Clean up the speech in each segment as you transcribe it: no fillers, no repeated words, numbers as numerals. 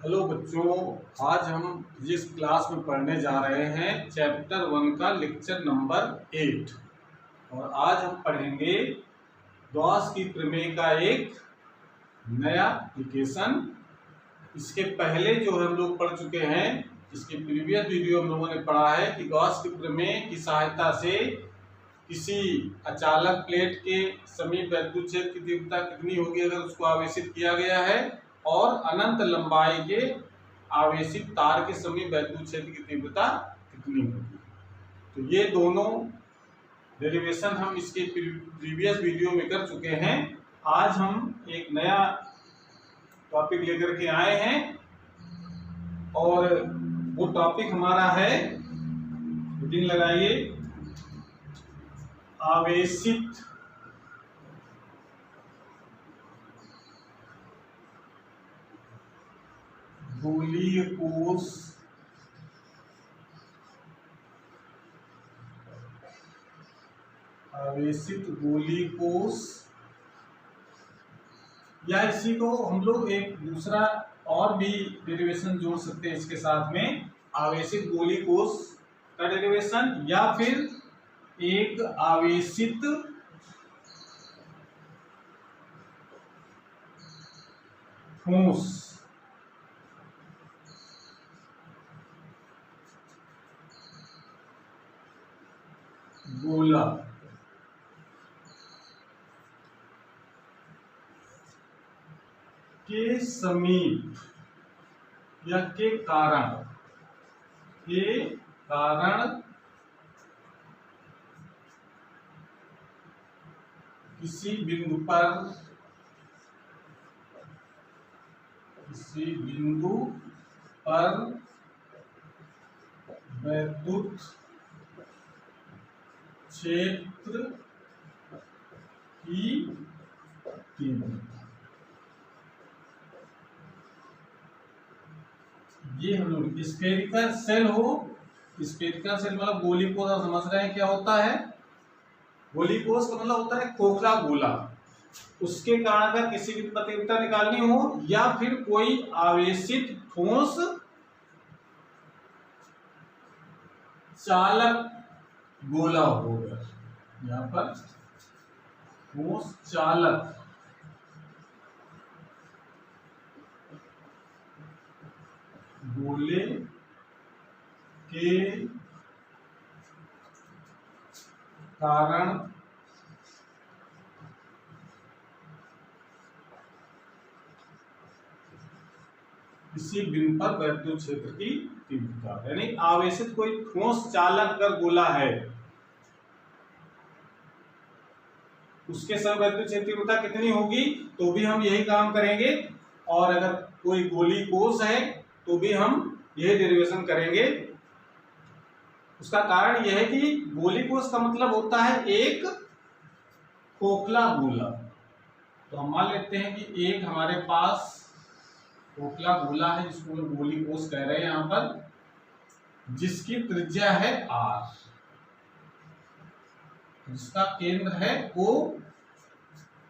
Hello बच्चों, आज हम जिस क्लास में पढ़ने जा रहे हैं चैप्टर 1 का लेक्चर नंबर 8 और आज हम पढ़ेंगे गॉस की प्रमेय का एक नया एप्लीकेशन। इसके पहले जो हम लोग पढ़ चुके हैं, इसके प्रीवियस वीडियो हम लोगों ने पढ़ा है कि गॉस की प्रमेय की सहायता से किसी अचालक प्लेट के समीप विद्युत क्षेत्र की तीव्रता कितनी होगी अगर उसको आवेशित किया गया है, और अनंत लंबाई के आवेशित तार के समीप विद्युत क्षेत्र की तीव्रता कितनी होगी। तो ये दोनों डेरिवेशन हम इसके प्रीवियस वीडियो में कर चुके हैं। आज हम एक नया टॉपिक लेकर के आए हैं और वो टॉपिक हमारा है, हेडिंग लगाइए, आवेशित गोलीय कोश या इसी को हम लोग एक दूसरा और भी डेरिवेशन जोड़ सकते हैं इसके साथ में, आवेशित गोलीय कोश का डेरिवेशन, या फिर एक आवेशित ठोस गोला के समीप या के कारण किसी बिंदु पर विद्युत क्षेत्र की तीव्रता। ये हम लोग स्फेरिकल सेल हो, स्फेरिकल सेल मतलब गोली कोश, आप समझ रहे हैं क्या होता है। गोली कोश का मतलब होता है खोखला गोला, उसके कारण अगर किसी भी तीव्रता निकालनी हो, या फिर कोई आवेशित ठोस चालक गोला होगा, यहाँ पर ठोस चालक गोले के कारण किसी बिंदु पर विद्युत क्षेत्र की तीव्रता, यानी आवेशित कोई ठोस चालक अगर गोला है उसके समय विद्युत क्षेत्र की तीव्रता कितनी होगी, तो भी हम यही काम करेंगे। और अगर कोई गोली कोश है तो भी हम यही डेरिवेशन करेंगे। उसका कारण यह है कि गोली कोश का मतलब होता है एक खोखला गोला। तो हम मान लेते हैं कि एक हमारे पास खोखला गोला है जिसको हम गोली कोश कह रहे हैं यहां पर, जिसकी त्रिज्या है r, जिसका केंद्र है O,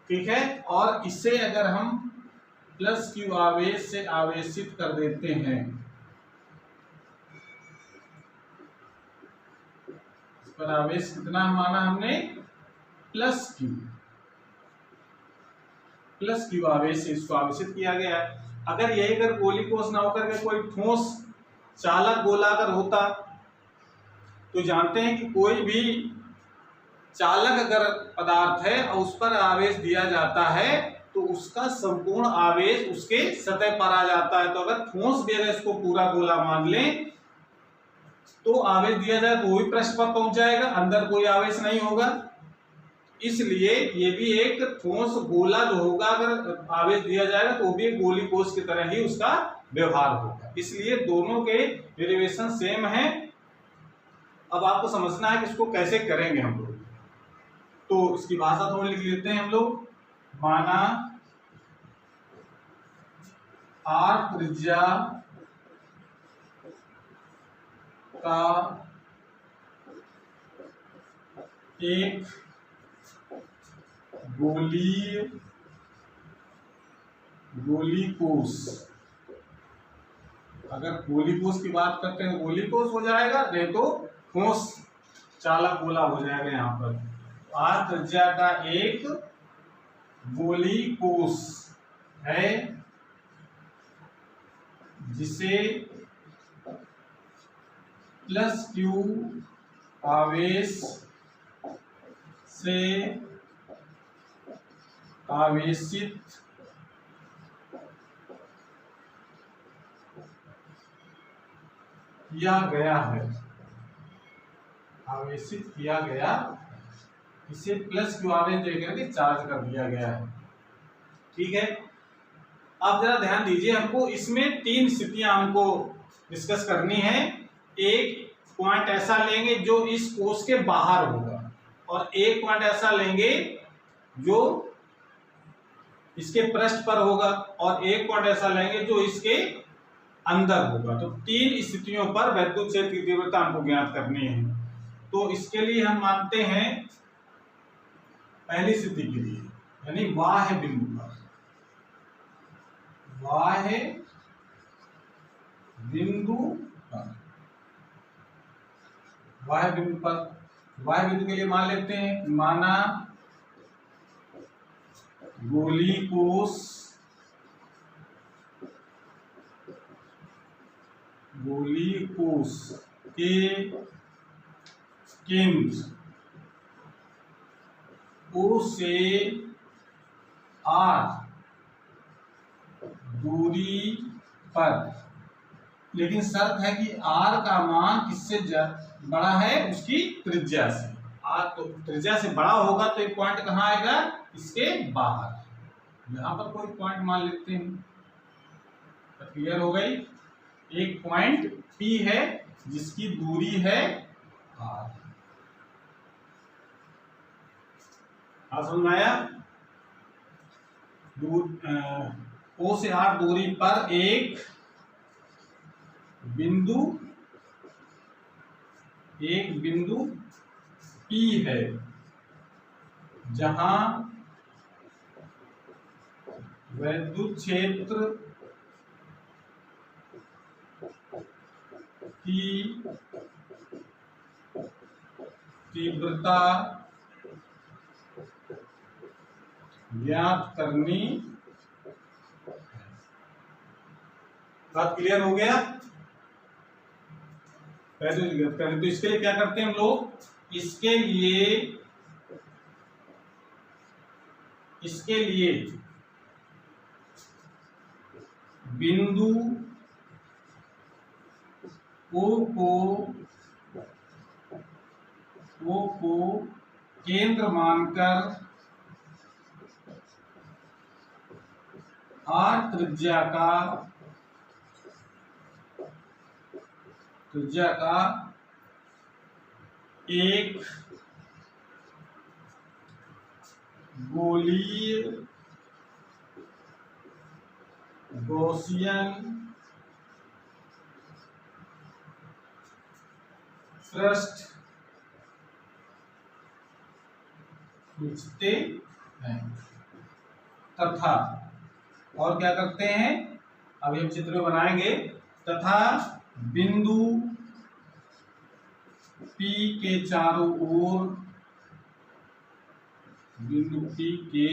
ठीक है। और इसे अगर हम प्लस Q आवेश से आवेशित कर देते हैं, इस पर आवेश कितना माना हमने, प्लस Q आवेश से इसको आवेशित किया गया है। अगर यही अगर गोली कोश ना होकर के कोई ठोस चालक गोला अगर होता, तो जानते हैं कि कोई भी चालक अगर पदार्थ है और उस पर आवेश दिया जाता है तो उसका संपूर्ण आवेश उसके सतह पर आ जाता है। तो अगर ठोस भी अगर इसको पूरा गोला मान लें तो आवेश दिया जाए तो वो भी पृष्ठ पर पहुंच जाएगा, अंदर कोई आवेश नहीं होगा। इसलिए ये भी एक ठोस गोला जो होगा, अगर आवेश दिया जाएगा तो वो भी एक गोली कोश की तरह ही उसका व्यवहार होगा। इसलिए दोनों के डेरिवेशन सेम है। अब आपको समझना है कि इसको कैसे करेंगे हम लोग। तो इसकी भाषा थोड़ी लिख लेते हैं हम लोग। माना r त्रिज्या का एक गोली कोश अगर गोली कोष की बात करते हैं गोली कोष हो जाएगा, नहीं तो ठोस चालक गोला हो जाएगा। यहाँ पर आर त्रिज्या का एक गोली कोष है जिसे प्लस क्यू आवेश से आवेशित किया गया है, आवेशित किया गया, इसे प्लस क्यू आवेश देकर के चार्ज कर दिया गया है। ठीक है, अब जरा ध्यान दीजिए, हमको इसमें तीन स्थितियां हमको डिस्कस करनी है। एक पॉइंट ऐसा लेंगे जो इस कोष के बाहर होगा, और एक पॉइंट ऐसा लेंगे जो इसके पृष्ठ पर होगा, और एक पॉइंट ऐसा लेंगे जो इसके अंदर होगा। तो तीन स्थितियों पर वैद्युत क्षेत्र की तीव्रता हमको ज्ञात करनी है। तो इसके लिए हम मानते हैं पहली स्थिति के लिए, यानी बाह्य बिंदु पर, बाह्य बिंदु पर, बाह्य बिंदु पर, बाह्य बिंदु के लिए मान लेते हैं, माना गोली कोष, गोली कोष के केंद्र O से R दूरी पर, लेकिन शर्त है कि R का मान किससे बड़ा है, उसकी त्रिज्या से। R तो त्रिज्या से बड़ा होगा तो एक पॉइंट कहाँ आएगा, इसके बाहर। यहां पर कोई पॉइंट मान लेते हैं, तो क्लियर हो गई। एक पॉइंट P है जिसकी दूरी है R। समझ में आया? O से R दूरी पर एक बिंदु P है जहां वैद्युत क्षेत्र की तीव्रता ज्ञात करनी। बात क्लियर हो गया? तो इसके लिए क्या करते हैं हम लोग, इसके लिए बिंदु O को केंद्र मानकर R त्रिज्या का एक गोलीय गॉसियन पृष्ठ खींचते हैं, तथा, और क्या करते हैं, अभी हम चित्र में बनाएंगे, तथा बिंदु P के चारों ओर, बिंदु P के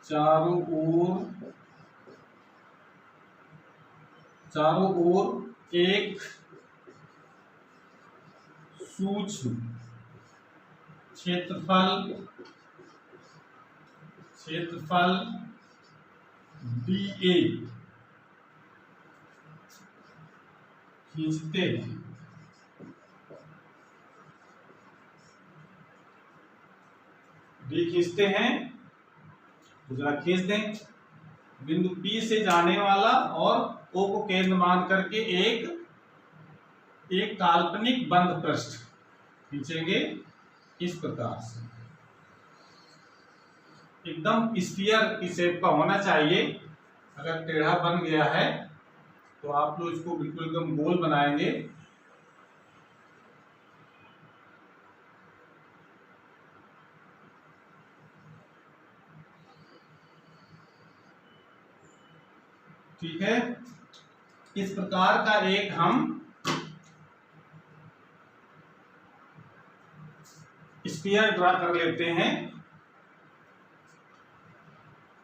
चारों ओर एक सूक्ष्म क्षेत्रफल dA खींचते हैं। डी खींचते हैं, तो जरा खींच दें। बिंदु P से जाने वाला और O को केंद्र मान करके एक काल्पनिक बंद पृष्ठ खींचेंगे इस प्रकार से। एकदम स्फीयर की शेप का होना चाहिए। अगर टेढ़ा बन गया है तो आप लोग इसको बिल्कुल एकदम गोल बनाएंगे। ठीक है, इस प्रकार का एक हम स्फीयर ड्रा कर लेते हैं।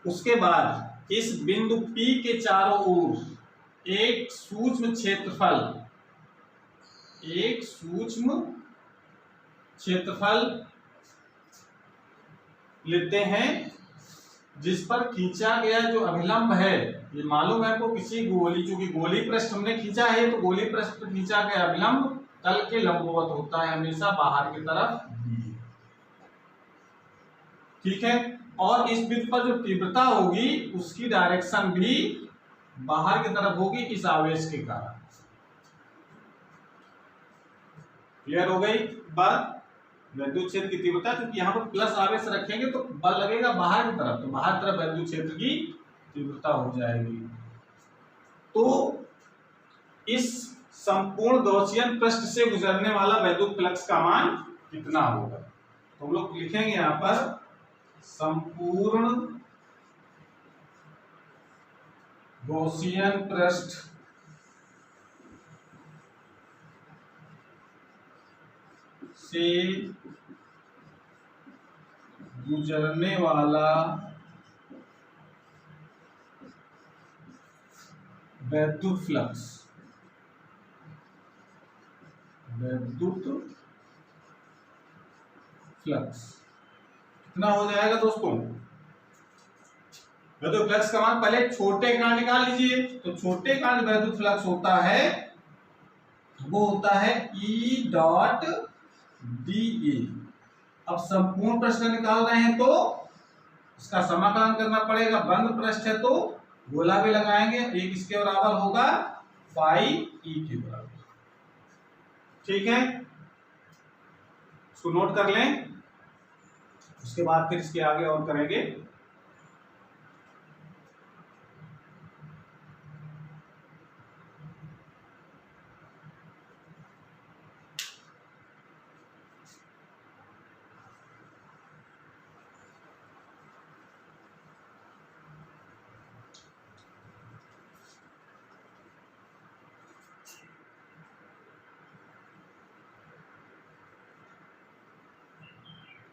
उसके बाद इस बिंदु P के चारों ओर एक सूक्ष्म क्षेत्रफल लेते हैं, जिस पर खींचा गया जो अभिलंब है, ये मालूम है आपको किसी गोली, चूंकि गोली पृष्ठ हमने खींचा है तो गोली पृष्ठ पर खींचा गया अभिलंब तल के लंबवत होता है, हमेशा बाहर की तरफ। ठीक है, और इस बिंदु पर जो तीव्रता होगी उसकी डायरेक्शन भी बाहर की तरफ होगी इस आवेश के कारण। क्लियर हो गई बात? वैद्युत क्षेत्र की तीव्रता, क्योंकि यहाँ पर प्लस आवेश रखेंगे तो बल लगेगा बाहर की तरफ, तो बाहर की तरफ वैद्युत क्षेत्र की तीव्रता हो जाएगी। तो इस संपूर्ण गॉसियन पृष्ठ से गुजरने वाला वैद्युत फ्लक्स का मान कितना होगा? तो हम लोग लिखेंगे यहाँ पर संपूर्ण गॉसियन पृष्ठ से गुजरने वाला वैद्युत फ्लक्स कितना हो जाएगा दोस्तों? वैद्युत फ्लक्स का मान पहले छोटे का निकाल लीजिए। तो छोटे का वैद्युत फ्लक्स होता है, वो होता है E डॉट dA। अब संपूर्ण पृष्ठ निकाल रहे हैं तो इसका समाकलन करना पड़ेगा। बंद पृष्ठ है तो गोला भी लगाएंगे, एक इसके बराबर होगा फाई E के बराबर। ठीक है, इसको नोट कर लें, उसके बाद फिर इसके आगे और करेंगे।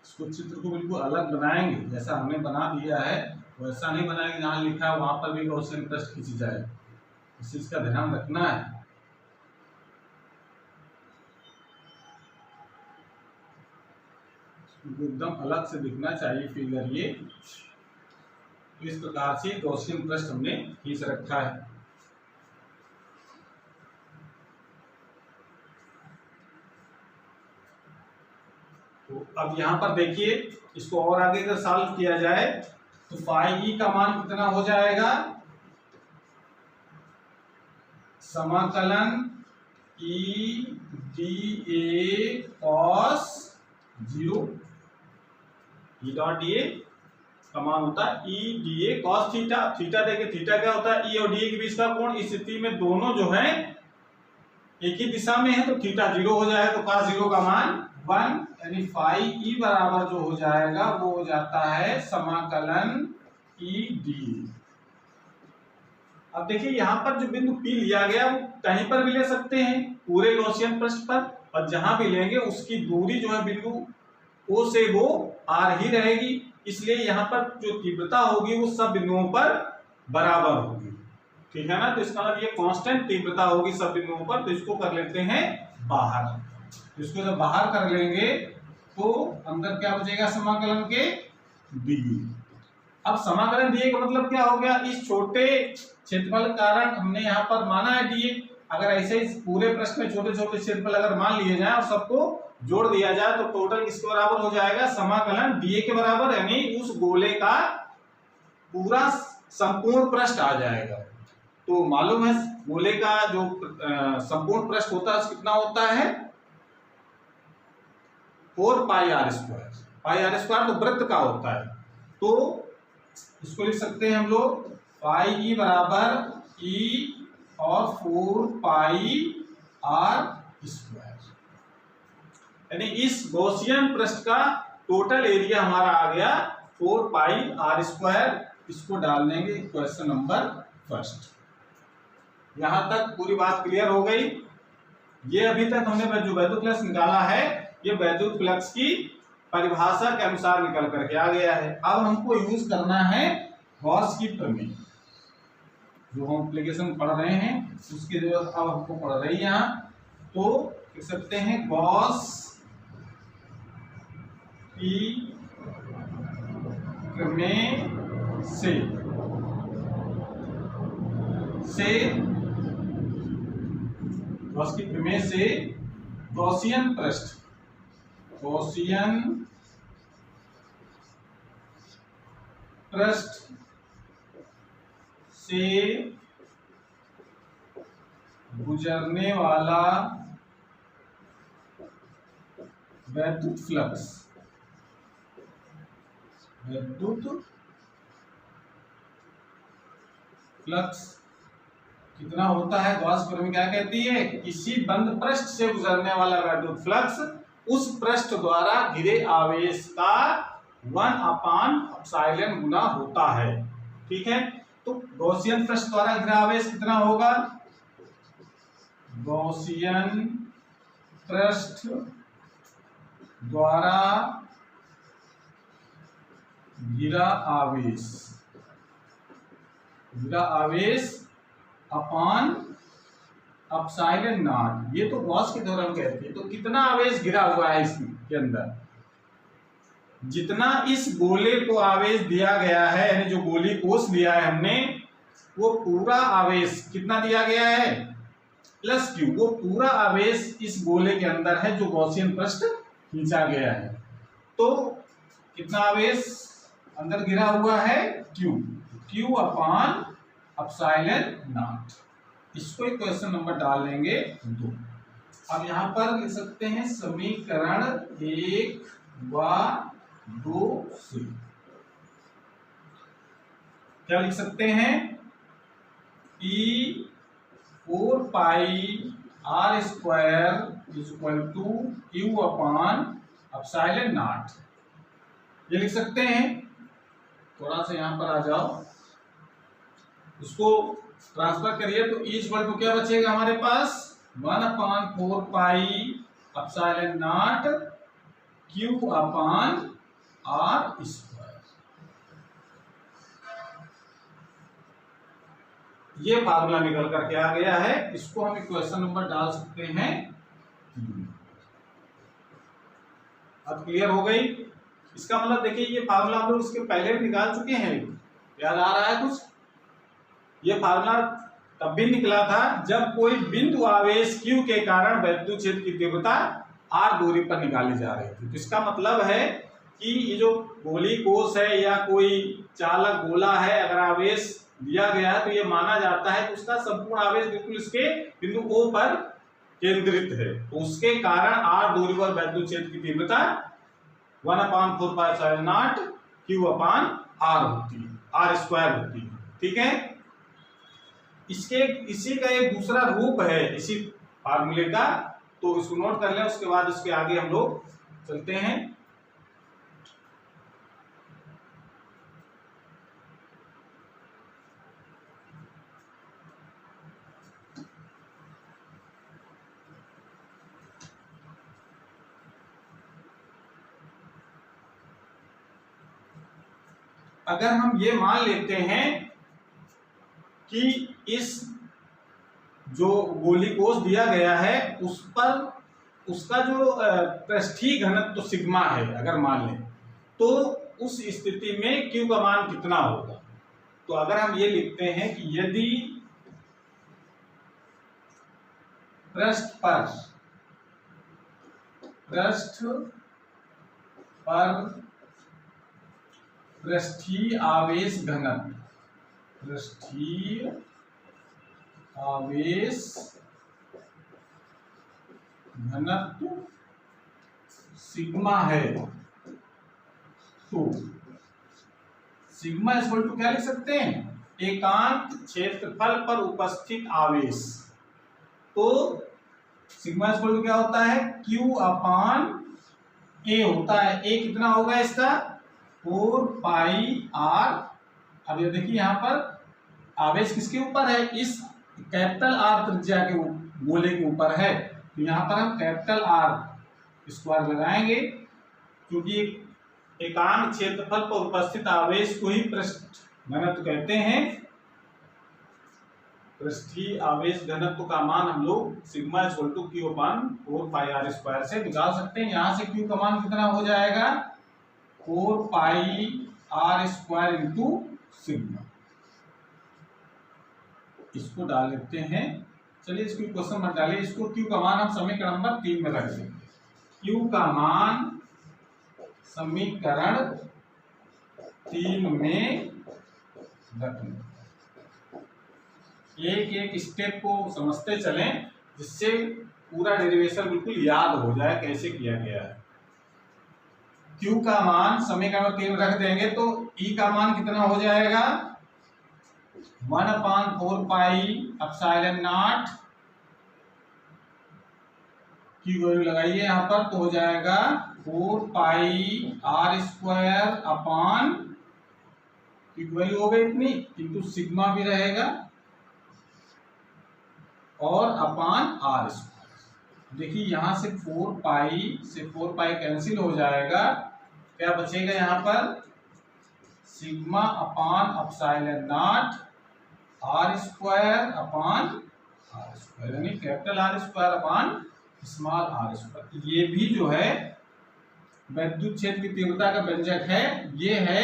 इसको चित्र को बिल्कुल अलग बनाएंगे, जैसा हमने बना दिया है वैसा नहीं बनाएंगे। जहां लिखा है वहां पर भी गॉसियन पृष्ठ खींची जाए, इस चीज का ध्यान रखना है। एकदम अलग से दिखना चाहिए फिगर ये। इस प्रकार से गॉसियन पृष्ठ हमने खींच रखा है। तो अब यहां पर देखिए, इसको और आगे अगर सॉल्व किया जाए तो फाई ई का मान कितना हो जाएगा? समाकलन ई d A cos 0, E dot D A का मान होता है ई डी ए कॉस थीटा। थीटा देखिए, थीटा क्या होता है? ई और डी ए के बीच का कोण। इस स्थिति में दोनों जो है एक ही दिशा में है तो थीटा 0 हो जाएगा, तो कॉस 0 का मान 1, यानी फाई ई बराबर जो हो जाएगा वो हो जाता है समाकलन ई डी। अब देखिए यहाँ पर जो बिंदु P लिया गया वो कहीं पर भी ले सकते हैं पूरे गॉसियन पृष्ठ पर, और जहां भी लेंगे उसकी दूरी जो है बिंदु O से वो R ही रहेगी। इसलिए यहाँ पर जो तीव्रता होगी वो सब बिंदुओं पर बराबर होगी। ठीक है ना? तो इसका मतलब ये कांस्टेंट तीव्रता होगी सब बिंदुओं पर। तो इसको कर लेते हैं बाहर। इसको जब बाहर कर लेंगे तो अंदर क्या बचेगा? समाकलन के डी। अब समाकलन डी का मतलब क्या हो गया? इस छोटे क्षेत्रफल कारण हमने यहाँ पर माना है डी। अगर ऐसे ही पूरे प्रश्न में छोटे छोटे क्षेत्रफल अगर मान लिए जाए और सबको जोड़ दिया जाए तो टोटल किसके बराबर हो जाएगा? समाकलन डी के बराबर, यानी उस गोले का पूरा संपूर्ण पृष्ठ आ जाएगा। तो मालूम है गोले का जो संपूर्ण पृष्ठ होता है कितना होता है? 4 pi are square. Pi are square तो वृत्त का होता है, तो इसको लिख सकते हैं हम लोग पाई ई बराबर ई और 4 पाई आर स्क्वायर। यानी इस गॉसियन पृष्ठ का टोटल एरिया हमारा आ गया 4 पाई आर स्क्वायर। इसको डाल देंगे क्वेश्चन नंबर फर्स्ट। यहां तक पूरी बात क्लियर हो गई। ये अभी तक हमने जो वैद्युत फ्लक्स निकाला है, ये वैद्युत फ्लक्स की परिभाषा के अनुसार निकल करके आ गया है। अब हमको यूज करना है गॉस की प्रमेय, जो हम एप्लीकेशन पढ़ रहे हैं उसकी जरूरत अब हमको पड़ रही है यहाँ। तो लिख सकते हैं गॉस की प्रमेय से गॉस की प्रमेय से गॉसियन पृष्ठ से गुजरने वाला वैद्युत फ्लक्स कितना होता है। गॉस प्रमेय क्या कहती है, किसी बंद पृष्ठ से गुजरने वाला वैद्युत फ्लक्स उस पृष्ठ द्वारा घिरे आवेश का 1/ε गुना होता है। ठीक है, तो गॉसियन पृष्ठ द्वारा घिरा आवेश कितना होगा, गॉसियन पृष्ठ द्वारा घिरा आवेश अपान एप्सिलॉन नॉट। ये तो गॉस के थ्योरम कहती है। तो कितना आवेश घिरा हुआ है इसके अंदर, जितना इस गोले को आवेश दिया गया है, यानी जो गोली कोष दिया है हमने, वो पूरा आवेश कितना दिया गया है, प्लस क्यू, वो पूरा आवेश इस गोले के अंदर है जो गॉसियन पृष्ठ खींचा गया है। तो कितना आवेश अंदर गिरा हुआ है, क्यू अपान एप्सिलॉन नॉट। इसको एक क्वेश्चन नंबर डाल लेंगे 2। अब यहां पर लिख सकते हैं समीकरण 1 व 2 से क्या लिख सकते हैं, P 4 pi R square is equal to Q upon epsilon naught. ये लिख सकते हैं। थोड़ा सा यहां पर आ जाओ, इसको ट्रांसफर करिए तो इज इक्वल टू क्या बचेगा हमारे पास, 1/4 pi epsilon not Q upon R square. ये फार्मूला निकल करके आ गया है। इसको हम इक्वेशन नंबर डाल सकते हैं। अब क्लियर हो गई। इसका मतलब देखिए, ये फार्मूला हम लोग इसके पहले भी निकाल चुके हैं, याद आ रहा है कुछ। ये फार्मूला तब भी निकला था जब कोई बिंदु आवेश Q के कारण वैद्युत क्षेत्र की तीव्रता R दूरी पर निकाली जा रही थी। तो इसका मतलब है कि ये जो गोली कोष है या कोई चालक गोला है, अगर आवेश दिया गया है तो ये माना जाता है कि उसका संपूर्ण आवेश बिल्कुल इसके बिंदु O पर केंद्रित है। तो उसके कारण R दूरी पर वैद्युत क्षेत्र की तीव्रता 1/4 pi epsilon not Q upon R होती है, R स्क्वायर होती है। ठीक है, इसी का एक दूसरा रूप है इसी फार्मूले का, तो इसको नोट कर लें। उसके बाद उसके आगे हम लोग चलते हैं। अगर हम ये मान लेते हैं कि इस जो गोली कोष दिया गया है उस पर उसका जो पृष्ठीय घनत्व तो सिग्मा है, अगर मान लें तो उस स्थिति में Q का मान कितना होगा। तो अगर हम ये लिखते हैं कि यदि पृष्ठ पर पृष्ठीय आवेश घनत्व सिग्मा है, तो सिग्मा इक्वल टू क्या लिख सकते हैं, एकांक क्षेत्रफल पर उपस्थित आवेश। तो सिग्मा इक्वल टू क्या होता है, Q अपान A होता है। A कितना होगा इसका, 4 पाई R। अब ये देखिए यहाँ पर आवेश किसके ऊपर है, इस कैपिटल आर त्रिज्या के गोले के ऊपर है, तो यहाँ पर हम कैपिटल आर स्क्वायर लगाएंगे, क्योंकि एकांक क्षेत्रफल पर उपस्थित आवेश को ही पृष्ठ घनत्व कहते हैं। पृष्ठीय आवेश घनत्व का मान हम लोग sigma equal to q upon 4 pi are square से निकाल सकते हैं। यहां से क्यू का मान कितना हो जाएगा, 4 pi are square into sigma. इसको डाल लेते हैं। चलिए इसको क्वेश्चन मत डालिए, इसको क्यू का मान हम समीकरण नंबर 3 में रख देंगे। क्यू का मान समीकरण 3 में रखना। एक एक स्टेप को समझते चलें, जिससे पूरा डेरिवेशन बिल्कुल याद हो जाए कैसे किया गया है। क्यू का मान समीकरण 3 रख देंगे तो ई का मान कितना हो जाएगा, 1/4 पाई एप्सिलॉन नॉट, की वैल्यू लगाइए यहाँ पर, तो हो जाएगा 4 पाई आर स्क्वायर अपान, की वैल्यू हो गई इतनी, किंतु सिग्मा भी रहेगा और अपान आर स्क्वायर। देखिए यहां से 4 पाई कैंसिल हो जाएगा, क्या बचेगा यहाँ पर, sigma upon epsilon naught R square upon R square, यानी capital are square upon small R square. ये भी जो है विद्युत क्षेत्र की तीव्रता का व्यंजक है। ये है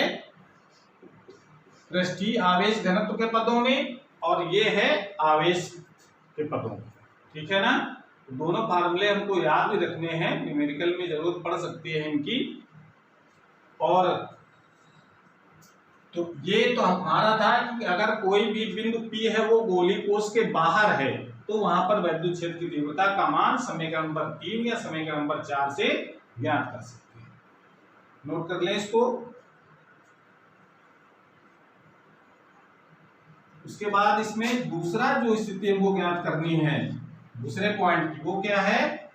पृष्ठीय आवेश घनत्व के पदों में और ये है आवेश के पदों में, ठीक है ना। दोनों फार्मूले हमको याद भी रखने हैं, न्यूमेरिकल में जरूरत पड़ सकती है इनकी। और तो ये तो हमारा था कि अगर कोई भी बिंदु P है वो गोली कोश के बाहर है, तो वहां पर विद्युत क्षेत्र की तीव्रता का मान समीकरण नंबर 3 या समीकरण नंबर 4 से ज्ञात कर सकते हैं। नोट कर लें इसको। उसके बाद इसमें दूसरा जो स्थिति हमको ज्ञात करनी है दूसरे पॉइंट की, वो क्या है,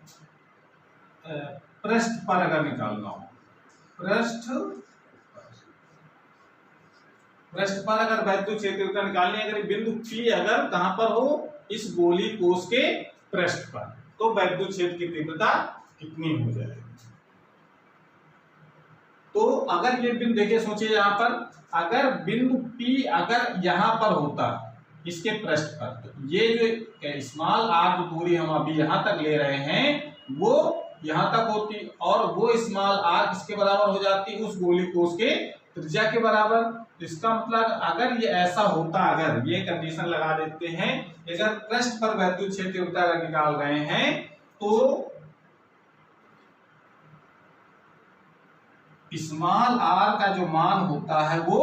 पृष्ठ पर अगर निकालना हो, पृष्ठ पर अगर विद्युत क्षेत्र निकालनी है, अगर बिंदु P अगर कहां पर हो, इस गोली कोश के पृष्ठ पर, तो विद्युत क्षेत्र की तीव्रता कितनी हो जाएगी। तो अगर ये बिंदु देखिए, सोचिए यहां पर अगर बिंदु P अगर यहां पर होता इसके पृष्ठ पर, तो ये जो स्मॉल आर जो दूरी हम अभी यहां तक ले रहे हैं वो यहां तक होती, और वो स्मॉल आर किसके बराबर हो जाती, उस गोली कोश के त्रिज्या के बराबर। तो इसका मतलब अगर ये ऐसा होता, अगर ये कंडीशन लगा देते हैं, अगर पृष्ठ पर विद्युत क्षेत्र तीव्रता निकाल रहे हैं तो स्मॉल आर का जो मान होता है वो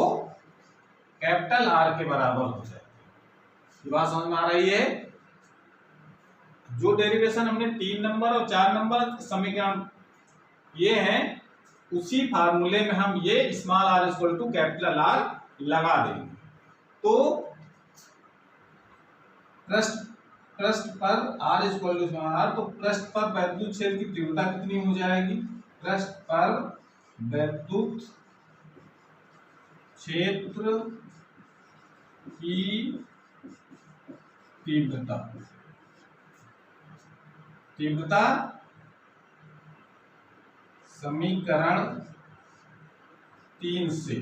कैपिटल आर के बराबर हो जाए। ये बात समझ में आ रही है। जो डेरिवेशन हमने 3 नंबर और 4 नंबर समीकरण ये हैं, उसी फार्मूले में हम ये small r equal to capital r लगा देंगे। तो पृष्ठ पर r equal to small r, तो पृष्ठ पर विद्युत क्षेत्र की तीव्रता कितनी हो जाएगी, पृष्ठ पर विद्युत क्षेत्र की तीव्रता समीकरण 3 से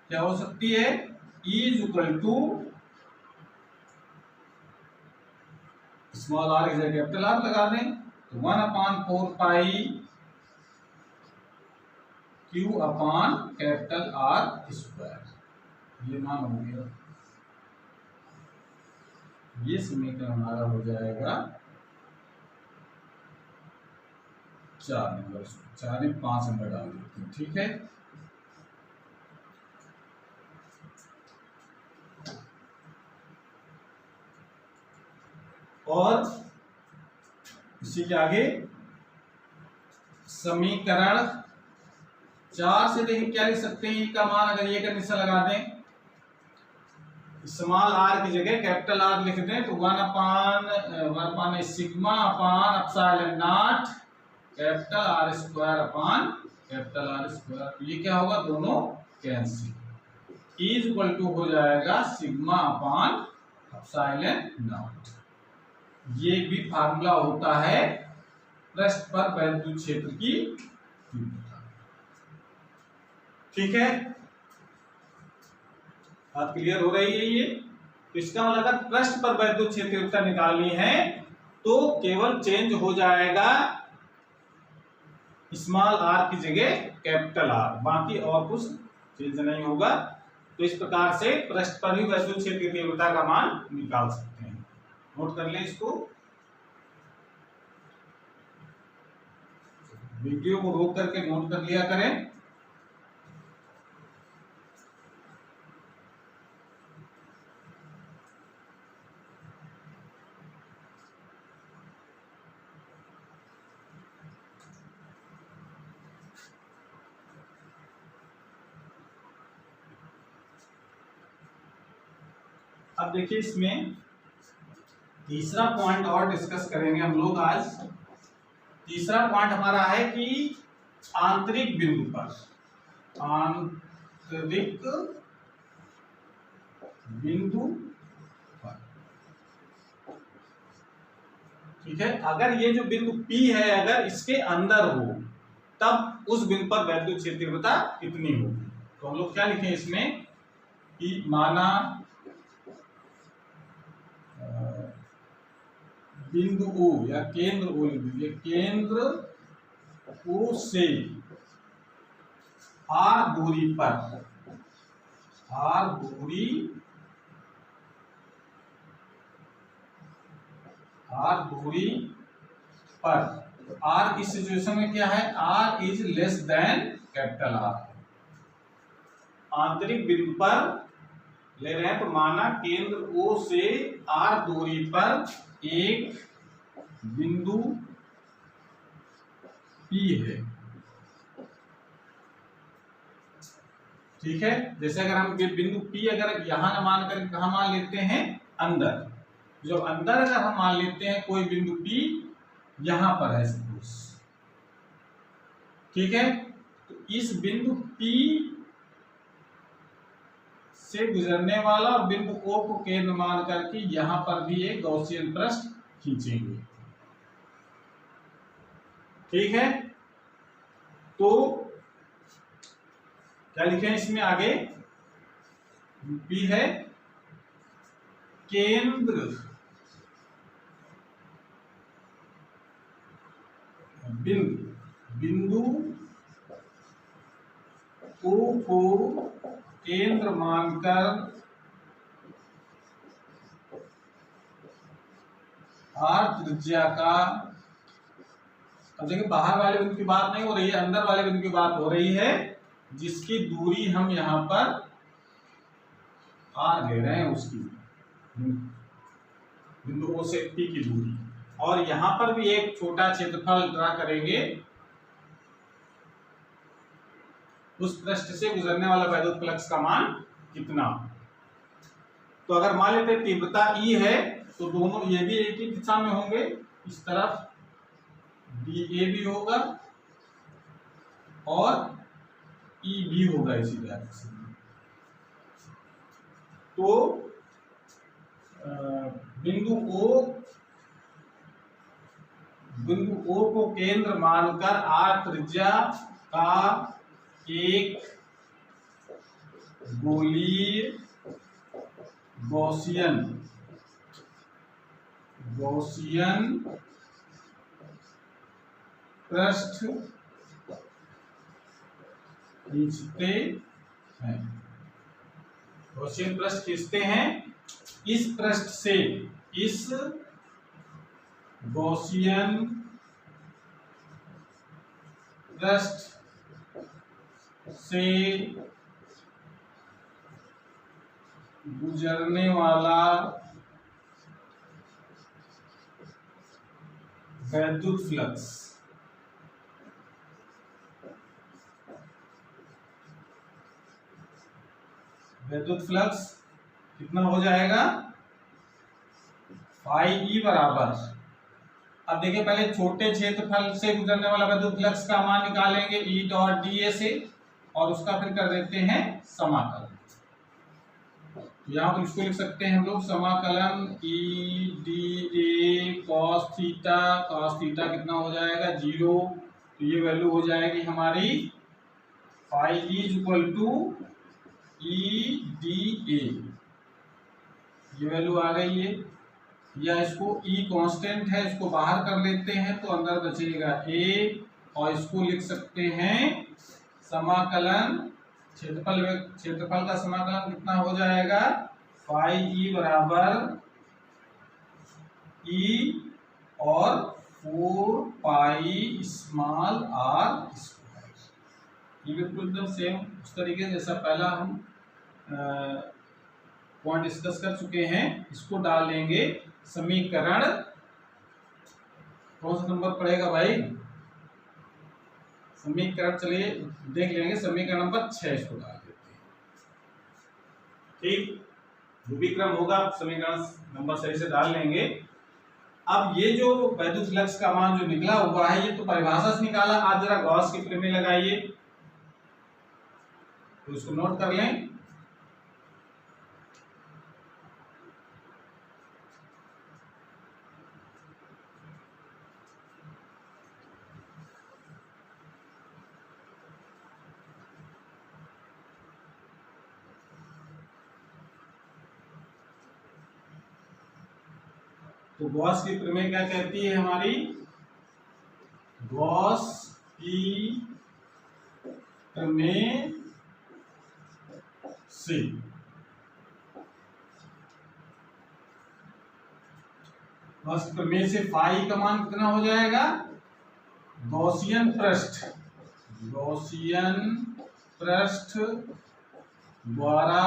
क्या हो सकती है, E is equal to small r की जगह कैपिटल आर लगा दें, तो 1/4 pi Q upon capital are square, ये मान हो गया। ये समीकरण हमारा हो जाएगा 4 नंबर, 4 में 5 नंबर डाल देते हैं, ठीक है। और इसी के आगे समीकरण 4 से देखिए क्या लिख सकते हैं, का मान अगर ये कंडीशन लगा दें, स्मॉल आर की जगह कैपिटल आर लिख दें, तो 1/1 sigma upon epsilon not capital R square upon capital are square. ये क्या होगा, दोनों कैंसिल, इज इक्वल टू हो जाएगा सिग्मा अपान एप्सिलॉन नॉट। ये भी फार्मूला होता है पृष्ठ पर वैद्युत क्षेत्र की तीव्रता। ठीक है, बात क्लियर हो रही है ये। तो इसका मतलब अगर पृष्ठ पर वैद्युत क्षेत्र तीव्रता निकालनी है तो केवल चेंज हो जाएगा स्मॉल आर की जगह कैपिटल आर, बाकी और कुछ चेंज नहीं होगा। तो इस प्रकार से पृष्ठ पर भी वैद्युत क्षेत्र की तीव्रता का मान निकाल सकते हैं। नोट कर लें इसको, वीडियो को रोक करके नोट कर लिया करें। अब देखिए इसमें तीसरा पॉइंट और डिस्कस करेंगे हम लोग आज। तीसरा पॉइंट हमारा है कि आंतरिक बिंदु पर, आंतरिक बिंदु पर, ठीक है, अगर ये जो बिंदु P है अगर इसके अंदर हो तब उस बिंदु पर वैद्युत क्षेत्र तीव्रता कितनी होगी। तो हम लोग क्या लिखें इसमें कि माना बिंदु O या केंद्र O लिख दीजिए, केंद्र O से R दूरी पर, R दूरी पर, R इस सिचुएशन में क्या है, R is less than capital R। आंतरिक बिंदु पर ले रहे हैं तो माना केंद्र O से R दूरी पर एक बिंदु P है। ठीक है, जैसे अगर हम बिंदु P अगर यहां न मान कर कहा मान लेते हैं अंदर, जो अंदर अगर हम मान लेते हैं कोई बिंदु P यहां पर है सपोज, ठीक है, तो इस बिंदु P से गुजरने वाला और बिंदु O को केंद्र मान करके यहां पर भी एक गॉसियन पृष्ठ खींचेंगे। ठीक है, तो क्या लिखें इसमें आगे, P है केंद्र बिंदु O को केंद्र मानकर R त्रिज्या का, अब देखिए बाहर वाले बिंदु की बात नहीं हो रही है, अंदर वाले बिंदु की बात हो रही है, जिसकी दूरी हम यहां पर R ले रहे हैं, उसकी बिंदु O से P की दूरी, और यहां पर भी एक छोटा क्षेत्रफल ड्रा करेंगे, उस पृष्ठ से गुजरने वाला वैद्युत फ्लक्स का मान कितना। तो अगर मान लेते हैं तीव्रता E है तो दोनों ये भी एक ही दिशा में होंगे, इस तरफ DA भी होगा और E भी होगा इसी डायरेक्शन में। तो बिंदु O को केंद्र मानकर R त्रिज्या का एक गोलीय गॉसियन पृष्ठ खींचते हैं, गॉसियन पृष्ठ खींचते हैं। इस पृष्ठ से, इस गॉसियन पृष्ठ से गुजरने वाला वैद्युत फ्लक्स कितना हो जाएगा, फाई E बराबर, अब देखिए पहले छोटे क्षेत्रफल से गुजरने वाला वैद्युत फ्लक्स का मान निकालेंगे E डॉट DA से, और उसका फिर कर देते हैं समाकलन। तो यहाँ पर इसको लिख सकते हैं हम लोग समाकलन ई डी ए कॉस थीटा कितना हो जाएगा 0। तो ये वैल्यू हो जाएगी हमारी phi is equal to e d a, ये वैल्यू आ गई है। या इसको ई कांस्टेंट है, इसको बाहर कर लेते हैं तो अंदर बचेगा ए, और इसको लिख सकते हैं समाकलन क्षेत्रफल का समाकलन कितना हो जाएगा फाई ई बराबर ई और 4 पाई स्मॉल आर स्क्वायर। ये बिल्कुल एकदम सेम उस तरीके से जैसा पहला हम पॉइंट डिस्कस कर चुके हैं। इसको डाल लेंगे समीकरण, कौन सा नंबर पड़ेगा भाई, समीकरण चलिए देख लेंगे, समीकरण नंबर 6 इसको डाल देते हैं। ठीक, जो भी क्रम होगा समीकरण नंबर सही से डाल लेंगे। अब ये जो वैद्युत फ्लक्स का मान जो निकला हुआ है ये तो परिभाषा से निकाला। आज जरा गॉस की प्रमेय लगाइए, तो इसको नोट कर लें। तो गॉस की प्रमेय क्या कहती है हमारी, गॉस की प्रमेय से गॉस की प्रमेय से फाई का मान कितना हो जाएगा, गॉसियन पृष्ठ द्वारा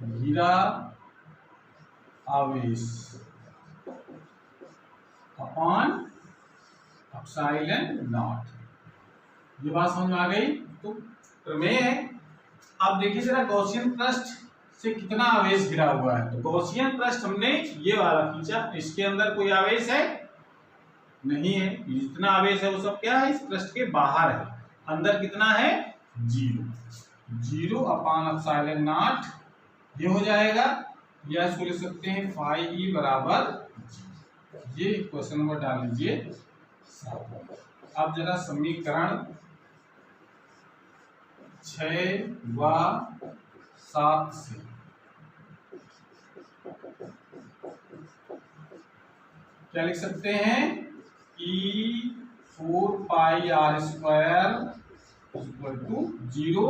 घिरा आवेश अपॉन एप्सिलॉन नॉट। ये बात समझ में आ गई। तो प्रमेय है। अब देखिए जरा गॉसियन पृष्ठ से कितना आवेश घिरा हुआ है। तो गॉसियन पृष्ठ हमने ये वाला खींचा, इसके अंदर कोई आवेश है नहीं है, जितना आवेश है वो सब क्या है इस पृष्ठ के बाहर है। अंदर कितना है 0 अपॉन एप्सिलॉन नॉट, ये हो जाएगा। या इसको लिख सकते हैं फाई ई बराबर, ये क्वेश्चन नंबर डाल लीजिए 7। अब जरा समीकरण 6 व 7 से क्या लिख सकते हैं, ई 4 pi are square equal to 0।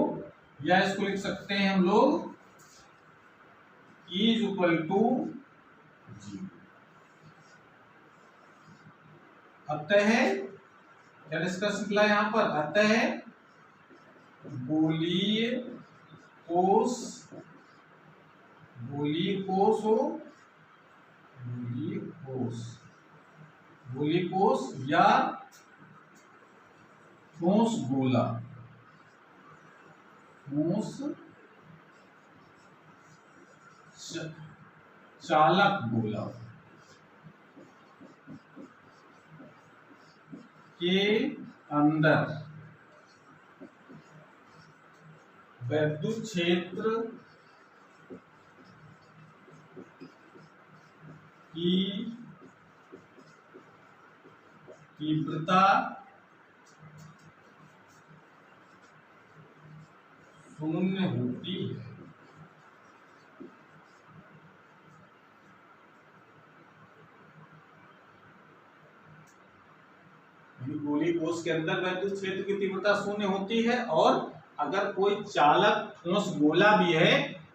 या इसको लिख सकते हैं हम लोग इज इक्वल टू 0। अतः क्या डिस्कस निकला यहाँ पर, अतः गोलीय कोष या ठोस गोला, चालक गोला के अंदर विद्युत क्षेत्र की तीव्रता शून्य होती है। गोली कोष के अंदर विद्युत क्षेत्र की तीव्रता शून्य होती है, और अगर कोई चालक ठोस गोला भी है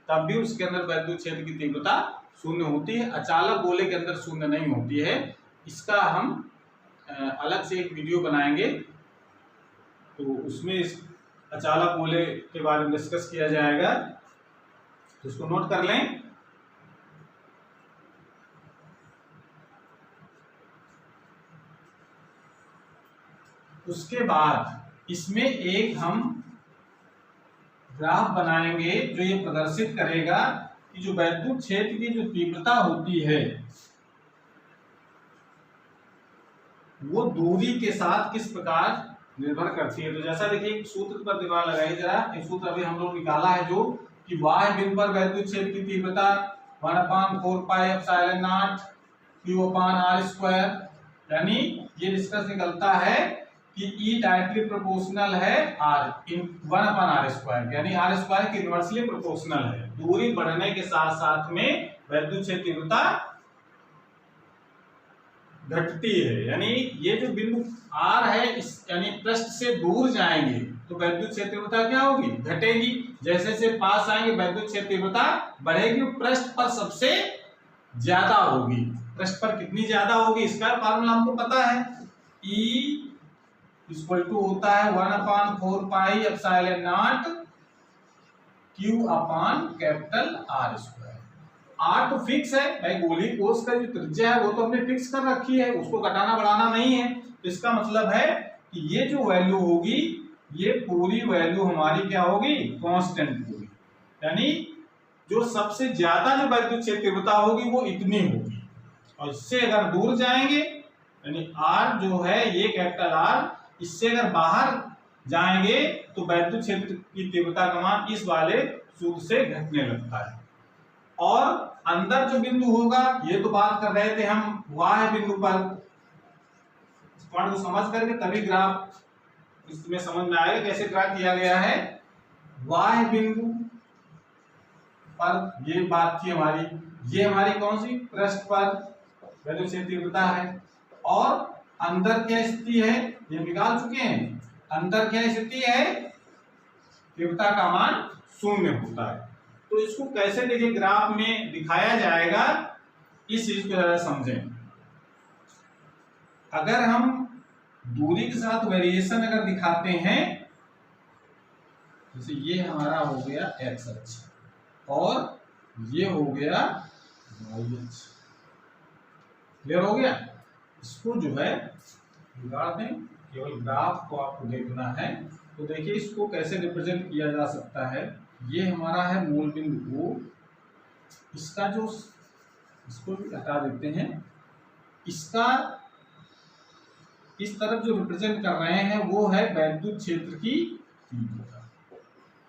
तब भी उसके अंदर विद्युत क्षेत्र की तीव्रता शून्य होती है। अचालक गोले के अंदर शून्य नहीं होती है। इसका हम अलग से एक वीडियो बनाएंगे, तो उसमें इस अचालक गोले के बारे में डिस्कस किया जाएगा, तो इसको नोट कर लें। उसके बाद इसमें एक हम ग्राफ बनाएंगे जो ये प्रदर्शित करेगा कि जो विद्युत क्षेत्र की जो तीव्रता होती है वो दूरी के साथ किस प्रकार निर्भर करती है। तो जैसा देखिए सूत्र पर दिमाग लगाइए जरा, ये सूत्र अभी हम लोग निकाला है जो कि बाह्य बिंदु पर वैद्युत क्षेत्र की तीव्रता 1/4πε0 Q/r², यानी ये निष्कर्ष निकलता है कि E डायरेक्टली प्रोपोर्शनल है R इन 1/r², यानी r² की इनवर्सली प्रोपोर्शनल है। दूरी बढ़ने के साथ साथ में वैद्युत क्षेत्र तीव्रता घटती है, यानी ये जो बिंदु R है इस यानी पृष्ठ से दूर जाएंगे तो वैद्युत क्षेत्र तीव्रता क्या होगी, घटेगी। जैसे से पास आएंगे वैद्युत क्षेत्र तीव्रता बढ़ेगी, पृष्ठ पर सबसे ज्यादा होगी। पृष्ठ पर कितनी ज्यादा होगी इसका फार्मूला हमको पता है, E = होता है 1/4πε0 Q/R²। R तो फिक्स है भाई, गोली कोष का जो त्रिज्या है वो तो हमने फिक्स कर रखी है, उसको घटाना बढ़ाना नहीं है। तो इसका मतलब है कि ये जो वैल्यू होगी ये पूरी वैल्यू हमारी क्या होगी, कांस्टेंट होगी, यानी जो सबसे ज्यादा जो वैद्युत क्षेत्र तीव्रता होगी वो इतनी होगी। और इससे अगर दूर जाएंगे यानी R जो है ये कैपिटल R, इससे अगर बाहर जाएंगे तो वैद्युत क्षेत्र की तीव्रता का मान इस वाले सूत्र से घटने लगता है। और अंदर जो बिंदु होगा ये तो बात कर रहे थे हम बाह्य बिंदु पर, इस पॉइंट को समझ करके तभी ग्राफ इसमें समझ में आएगा कैसे ड्रा किया गया है। बाह्य बिंदु पर ये बात थी हमारी, ये हमारी कौन सी पृष्ठ पर वैद्युत क्षेत्र तीव्रता है। और अंदर क्या स्थिति है ये निकाल चुके हैं, अंदर क्या स्थिति है, तीव्रता का मान 0 होता है। तो इसको कैसे देखिए ग्राफ में दिखाया जाएगा, इस चीज को जरा समझें। अगर हम दूरी के साथ वेरिएशन अगर दिखाते हैं, जैसे ये हमारा हो गया x अक्ष और ये हो गया y अक्ष, क्लियर हो गया। इसको जो है बिगाड़ दें, केवल ग्राफ को आपको देखना है। तो देखिए इसको कैसे रिप्रेजेंट किया जा सकता है। ये हमारा है मूल बिंदु O, इसका जो इसको भी हटा देते हैं, इसका इस तरफ जो रिप्रेजेंट कर रहे हैं वो है वैद्युत क्षेत्र की तीव्रता,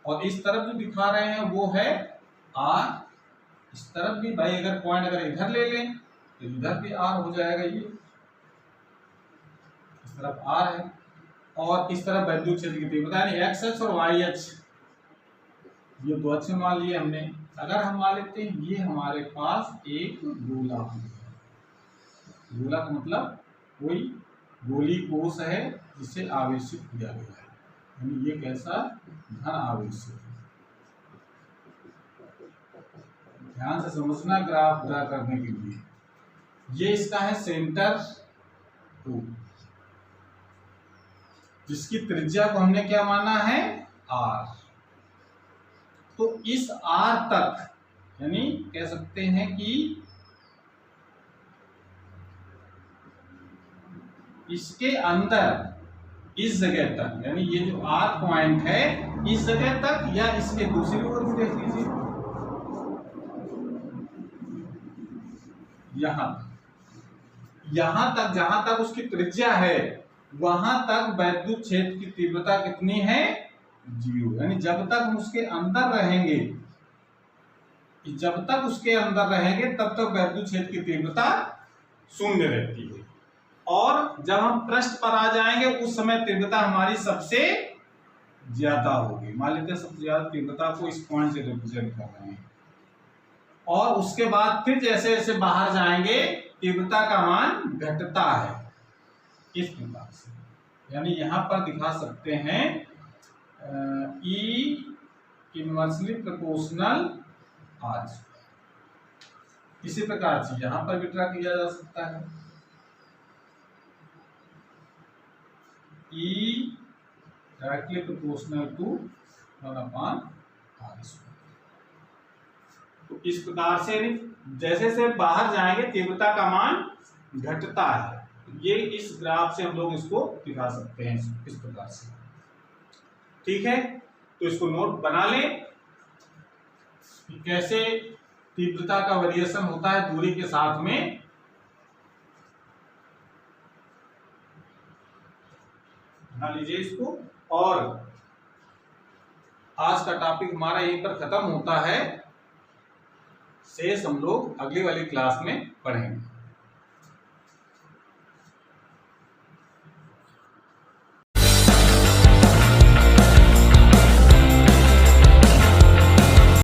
और इस तरफ जो दिखा रहे हैं वो है R। इस तरफ भी भाई अगर पॉइंट अगर इधर ले लें तो इधर भी R हो जाएगा, ये इस तरफ R है और इस तरफ वैद्युत क्षेत्र की तीव्रता यानी x अक्ष और y अक्ष, ये दो अक्ष मान लिए हमने। अगर हम मान लेते हैं ये हमारे पास एक गोला है, गोला का मतलब कोई गोली कोष है जिसे आवेशित किया गया है, यानी ये कैसा धन आवेशित है। ध्यान से समझना ग्राफ ड्रा करने के लिए। ये इसका है सेंटर 2, जिसकी त्रिज्या को हमने क्या माना है, R। तो इस R तक यानी कह सकते हैं कि इसके अंदर इस जगह तक, यानी ये जो R पॉइंट है इस जगह तक या इसके दूसरी ओर भी देख लीजिए, यहां तक जहां तक उसकी त्रिज्या है वहां तक वैद्युत क्षेत्र की तीव्रता कितनी है, 0। यानी जब तक हम उसके अंदर रहेंगे, जब तक उसके अंदर रहेंगे तब तक वैद्युत क्षेत्र की तीव्रता 0 रहती है। और जब हम पृष्ठ पर आ जाएंगे उस समय तीव्रता हमारी सबसे ज्यादा होगी। मान लेते हैं सबसे ज्यादा तीव्रता को इस पॉइंट से रिप्रेजेंट कर रहे हैं, और उसके बाद फिर जैसे जैसे बाहर जाएंगे तीव्रता का मान घटता है इस प्रकार से। यानी यहां पर दिखा सकते हैं E इनवर्सली प्रोपोर्शनल R²। इसी प्रकार से यहां पर भी ड्रा किया जा सकता है, E directly proportional to 1/R²। तो इस प्रकार से जैसे से बाहर जाएंगे तीव्रता का मान घटता है। ये इस ग्राफ से हम लोग इसको दिखा सकते हैं इस प्रकार से, ठीक है। तो इसको नोट बना लें कि कैसे तीव्रता का वेरिएशन होता है दूरी के साथ में। बना लीजिए इसको। और आज का टॉपिक हमारा यहीं पर खत्म होता है। शेष हम लोग अगली वाली क्लास में पढ़ेंगे।